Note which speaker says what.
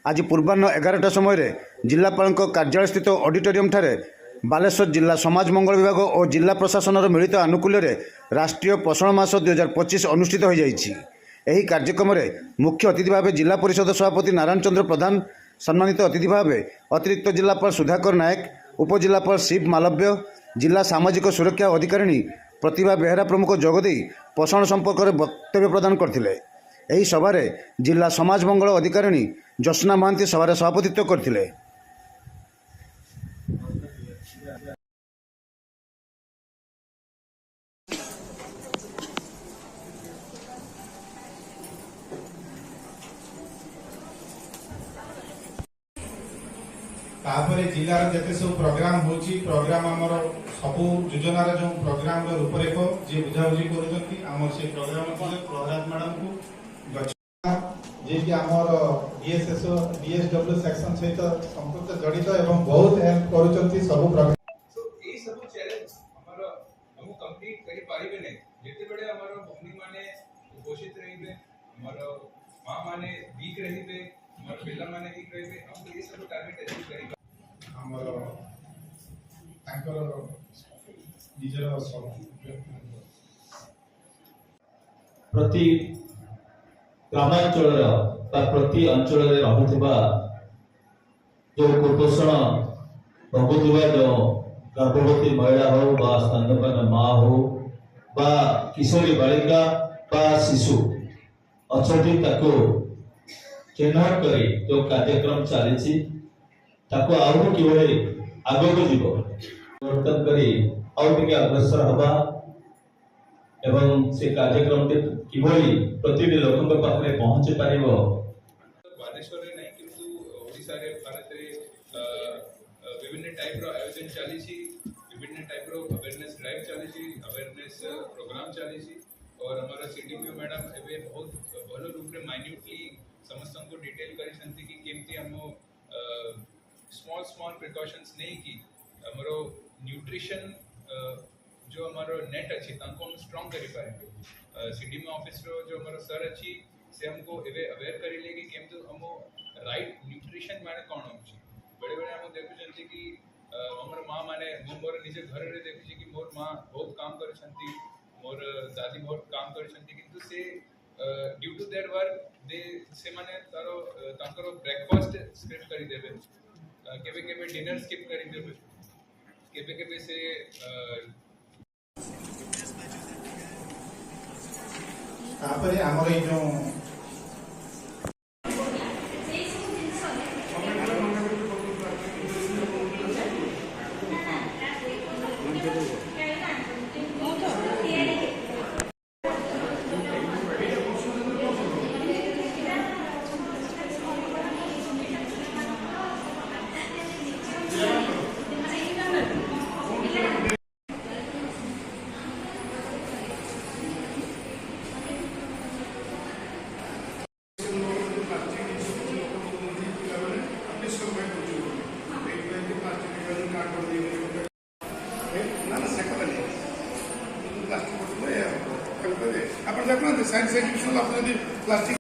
Speaker 1: आज पूर्वाह्न 11टा समय जिलापाल कार्यालय स्थित ऑडिटोरियम ठारे बालेश्वर जिला समाज मंगल विभाग और जिला प्रशासन मिलित आनुकूल्य राष्ट्रीय पोषण मास 2025 अनुष्ठित हो जाइछि। एही कार्यक्रम में मुख्य अतिथि भाव जिला परिषद सभापति नारायण चंद्र प्रधान, सम्मानित अतिथि भाव अतिरिक्त जिलापाल सुधाकर नायक, उपजिलापाल शिव मालव्य, जिला सामाजिक सुरक्षा अधिकारिणी प्रतिभा बेहरा प्रमुख जोगदे पोषण संपर्क में वक्तव्य प्रदान करथिले। एही सभारे जिला समाज मंगल अधिकारिणी जस्ना महांती सभारे सभापतित्व करथिले।
Speaker 2: तापर जिलार जते सब प्रोग्राम होची प्रोग्राम हमर सब योजनार जो प्रोग्राम रो रूपरेख जे बुझाबुझी करूछंती हमर से प्रोग्राम को प्रहलाद मैडम को जे कि हमर डीएसडब्ल्यू सेक्शन सहित संपर्क जड़ित एवं बहुत हेल्प करूछंती सब प्रोग्राम।
Speaker 3: सो ए सब चैलेंज हमर हम कंप्लीट करि पारिबे नै जेते बेले हमर भूमि माने कुपोषित रहिबे, हमर मां माने वीक रहिबे, हमर पिल्ला माने वीक रहिबे, हम ए सब टारगेट अचीव करि हमर तांकर निजर सब
Speaker 4: प्रति ग्रामांचल प्रति अंचल रहुथिबा जो कुपोषण भोगुथिबा जो गर्भवती महिला हो बा स्तनपान माँ हो बा किशोरी बालिका बा शिशु अछती ताको चिन्हट करी जो कार्यक्रम चली आहु किभଳି आगक जीव परिवर्तन करी अग्रसर हवा एवं से कार्यक्रम किभଳି प्रतिटी लोकंक पाखरे पहुंची पारिबो।
Speaker 3: बालेश्वर रे नहीं किंतु ओडिसा रे भारत रे विभिन्न टाइप रो आयोजन चली छी, विभिन्न टाइप रो अवेयरनेस ड्राइव चली छी, अवेयरनेस प्रोग्राम चली छी और हमारा सीडीपीओ मैडम एबे बहुत भलो रूप रे माइन्यूटली समस्त को डिटेल करी संति कि केमती हम स्मॉल प्रिकॉशंस नहीं की हमरो न्यूट्रिशन जो हमारो नेट अच्छी तांको हम स्ट्रांग करी पाए। सीडीएम ऑफिस रो जो हमारो सर अच्छी से हमको एवे अवेयर करी ले कि केम तो हमो राइट न्यूट्रिशन माने कोन होची। बड़े बड़े हम देखु जंती कि हमर मां माने मोर निजे घर रे देखु छी कि मोर मां बहुत काम करे छंती, मोर दादी बहुत काम करे छंती, किंतु से ड्यू टू देयर वर्क दे से माने तारो तांकरो ब्रेकफास्ट स्किप करी देबे, केबे केबे डिनर स्किप करी देबे, केबे केबे से
Speaker 2: तापर हमर ए जो आप प्लास्टिक